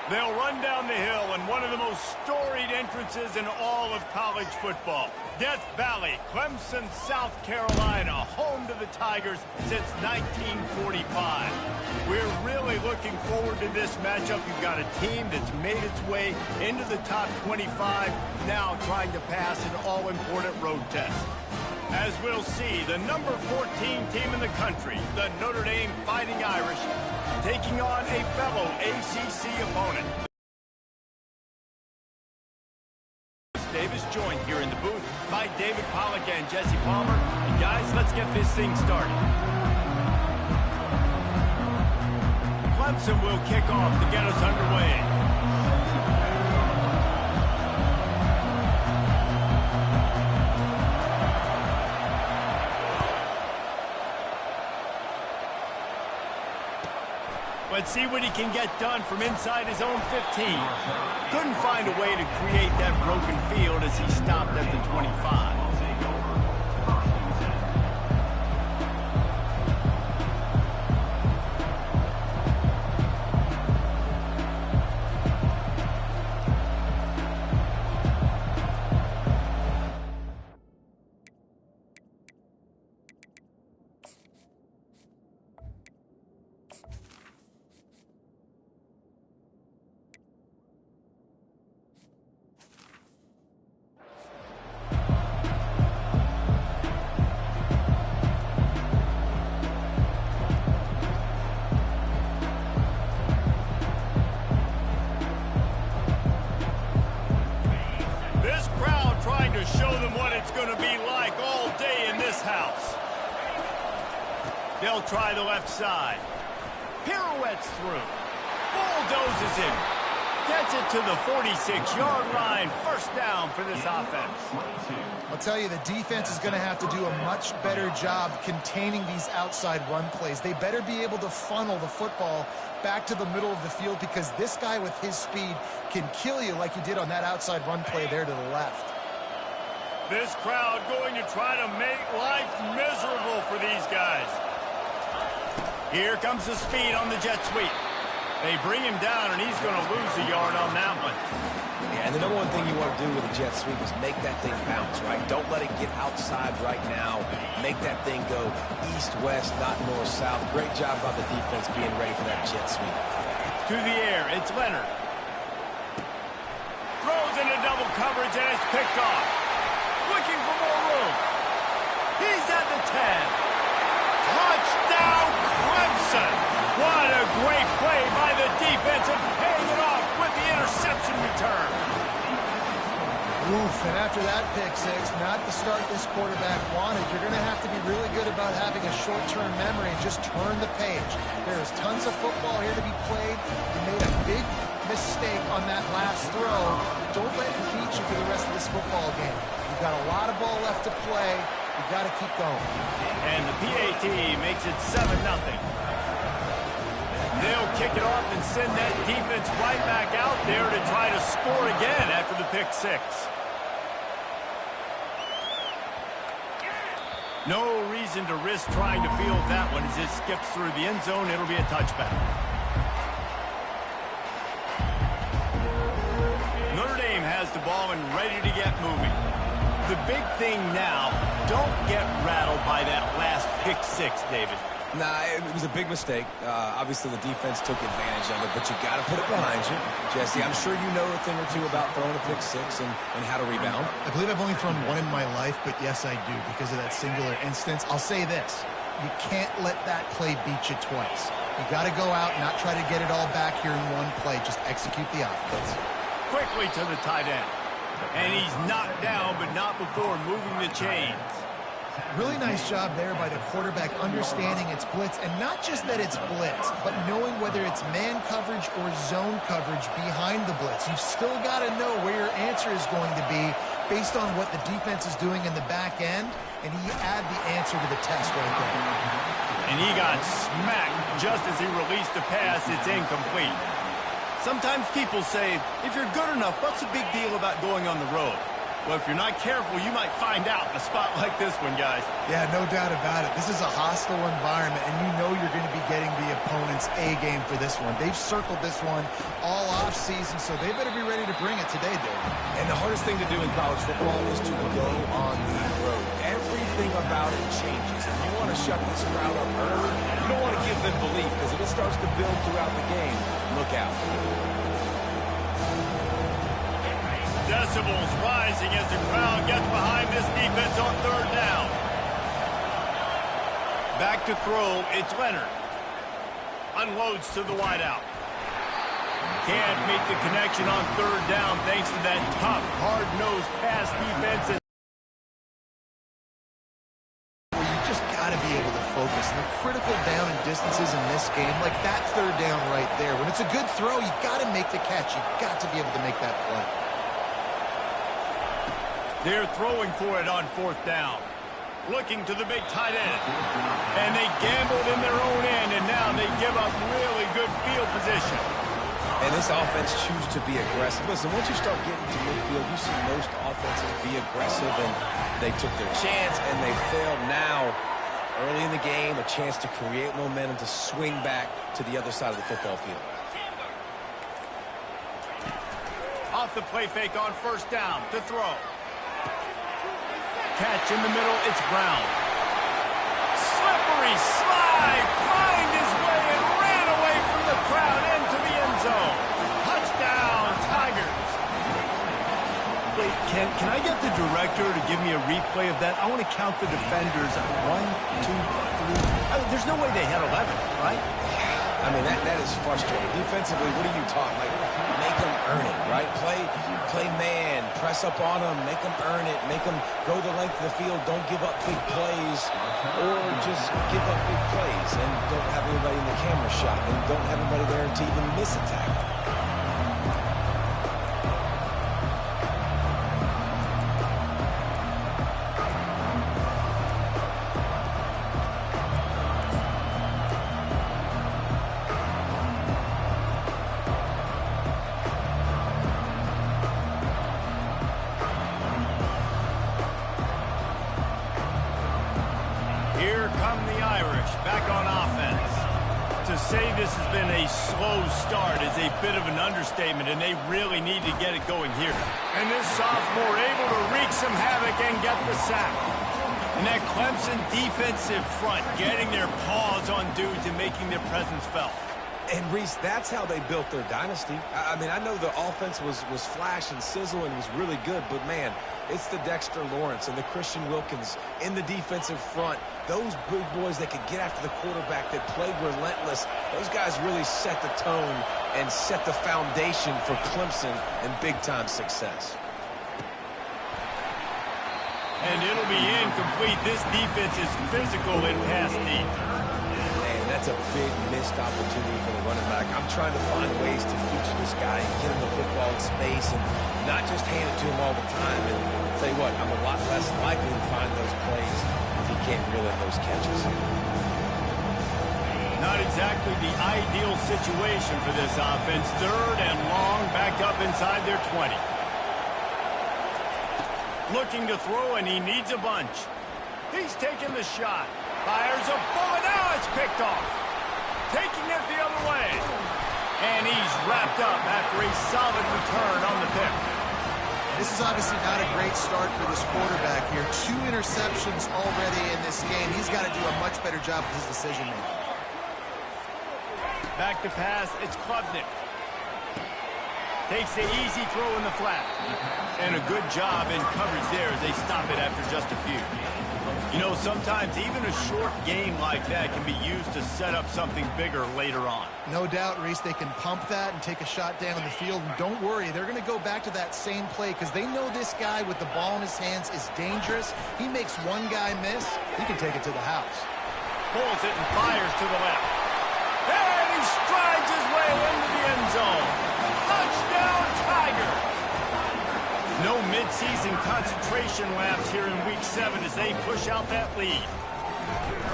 They'll run down the hill in one of the most storied entrances in all of college football. Death Valley, Clemson, South Carolina, home to the Tigers since 1945. We're really looking forward to this matchup. You've got a team that's made its way into the top 25, now trying to pass an all-important road test. As we'll see, the number 14 team in the country, the Notre Dame Fighting Irish, taking on a fellow ACC opponent. Davis joined here in the booth by David Pollack and Jesse Palmer. And guys, let's get this thing started. Clemson will kick off to get us underway. Let's see what he can get done from inside his own 15. Couldn't find a way to create that broken field as he stopped at the 25. Show them what it's going to be like all day in this house. They'll try the left side. Pirouettes through. Bulldozes in. Gets it to the 46-yard line. First down for this offense. I'll tell you, the defense is going to have to do a much better job containing these outside run plays. They better be able to funnel the football back to the middle of the field because this guy with his speed can kill you like he did on that outside run play there to the left. This crowd going to try to make life miserable for these guys. Here comes the speed on the jet sweep. They bring him down, and he's going to lose a yard on that one. Yeah, and the number one thing you want to do with a jet sweep is make that thing bounce, right? Don't let it get outside right now. Make that thing go east-west, not north-south. Great job by the defense being ready for that jet sweep. To the air, it's Leonard. Throws into double coverage, and it's picked off. Looking for more room. He's at the 10. Touchdown, Clemson. What a great play by the defense and paying it off with the interception return. Oof, and after that pick six, not the start this quarterback wanted. You're going to have to be really good about having a short-term memory and just turn the page. There is tons of football here to be played. You made a big mistake on that last throw. Don't let it beat you for the rest of this football game. You've got a lot of ball left to play. You've got to keep going. And the PAT makes it 7-0. They'll kick it off and send that defense right back out there to try to score again after the pick six. No reason to risk trying to field that one as it skips through the end zone. It'll be a touchback. Notre Dame has the ball and ready to get moving. The big thing now, don't get rattled by that last pick six, David. Nah, it was a big mistake. Obviously, the defense took advantage of it, but you got to put it behind you. Jesse, I'm sure you know a thing or two about throwing a pick six and how to rebound. I believe I've only thrown one in my life, but yes, I do because of that singular instance. I'll say this. You can't let that play beat you twice. You got to go out and not try to get it all back here in one play. Just execute the offense. Quickly to the tight end. And he's knocked down, but not before moving the chains. Really nice job there by the quarterback understanding it's blitz, and not just that it's blitz, but knowing whether it's man coverage or zone coverage behind the blitz. You've still got to know where your answer is going to be based on what the defense is doing in the back end, and he add the answer to the test right there. And he got smacked just as he released the pass. It's incomplete. Sometimes people say, if you're good enough, what's the big deal about going on the road? Well, if you're not careful, you might find out in a spot like this one, guys. Yeah, no doubt about it. This is a hostile environment, and you know you're going to be getting the opponent's A game for this one. They've circled this one all off season, so they better be ready to bring it today, Dave. And the hardest thing to do in college football is to go on the road. Everything about it changes, and you want to shut this crowd up early. You don't want to give them belief, because if it starts to build throughout the game, look out. Decibels rising as the crowd gets behind this defense on third down. Back to throw, it's Leonard. Unloads to the wideout. Can't make the connection on third down thanks to that tough, hard-nosed pass defense. You just got to be able to focus. And the critical down and distances in this game, like that third down right there. When it's a good throw, you got to make the catch. You got to be able to make that play. They're throwing for it on fourth down. Looking to the big tight end. And they gambled in their own end, and now they give up really good field position. And this offense chooses to be aggressive. Listen, once you start getting to midfield, you see most offenses be aggressive, and they took their chance, and they failed. Now, early in the game, a chance to create momentum to swing back to the other side of the football field. Off the play fake on first down to throw. Catch in the middle, it's Brown. Slippery slide, find his way and ran away from the crowd into the end zone. Touchdown, Tigers. Wait, can I get the director to give me a replay of that? I want to count the defenders. 1, 2, 3. I mean, there's no way they had 11, right? I mean, that is frustrating. Defensively, what are you taught? Like, make them earn it, right? Play man, press up on them, make them earn it, make them go the length of the field, don't give up big plays, or just give up big plays and don't have anybody in the camera shot and don't have anybody there to even miss a tackle. Here come the Irish back on offense. To say this has been a slow start is a bit of an understatement, and they really need to get it going here. And this sophomore able to wreak some havoc and get the sack. And that Clemson defensive front getting their paws on dudes and making their presence felt. And, Reese, that's how they built their dynasty. I mean, I know the offense was flash and sizzle and was really good, but, man, it's the Dexter Lawrence and the Christian Wilkins in the defensive front. Those big boys that could get after the quarterback, that played relentless, those guys really set the tone and set the foundation for Clemson and big-time success. And it'll be incomplete. This defense is physical in pass deep. That's a big missed opportunity for the running back. I'm trying to find ways to feature this guy and get him the football in space and not just hand it to him all the time. And I'll tell you what, I'm a lot less likely to find those plays if he can't reel in those catches. Not exactly the ideal situation for this offense. Third and long, back up inside their 20. Looking to throw, and he needs a bunch. He's taking the shot. Fires a bullet. Now it's picked off. Taking it the other way. And he's wrapped up after a solid return on the pick. This is obviously not a great start for this quarterback here. 2 interceptions already in this game. He's got to do a much better job with his decision-making. Back to pass. It's Klubnik. Takes the easy throw in the flat. And a good job in coverage there as they stop it after just a few. You know, sometimes even a short game like that can be used to set up something bigger later on. No doubt, Reese, they can pump that and take a shot down the field. And don't worry, they're going to go back to that same play because they know this guy with the ball in his hands is dangerous. He makes one guy miss, he can take it to the house. Pulls it and fires to the left. And he strides his way into the end zone. Touchdown, Tigers! No midseason concentration laps here in Week 7 as they push out that lead.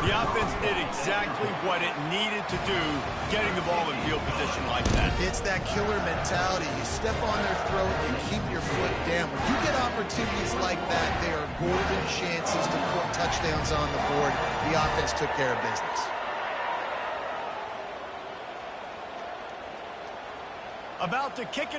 The offense did exactly what it needed to do, getting the ball in field position like that. It's that killer mentality. You step on their throat, you keep your foot down. When you get opportunities like that, they are golden chances to put touchdowns on the board. The offense took care of business. About to kick it away.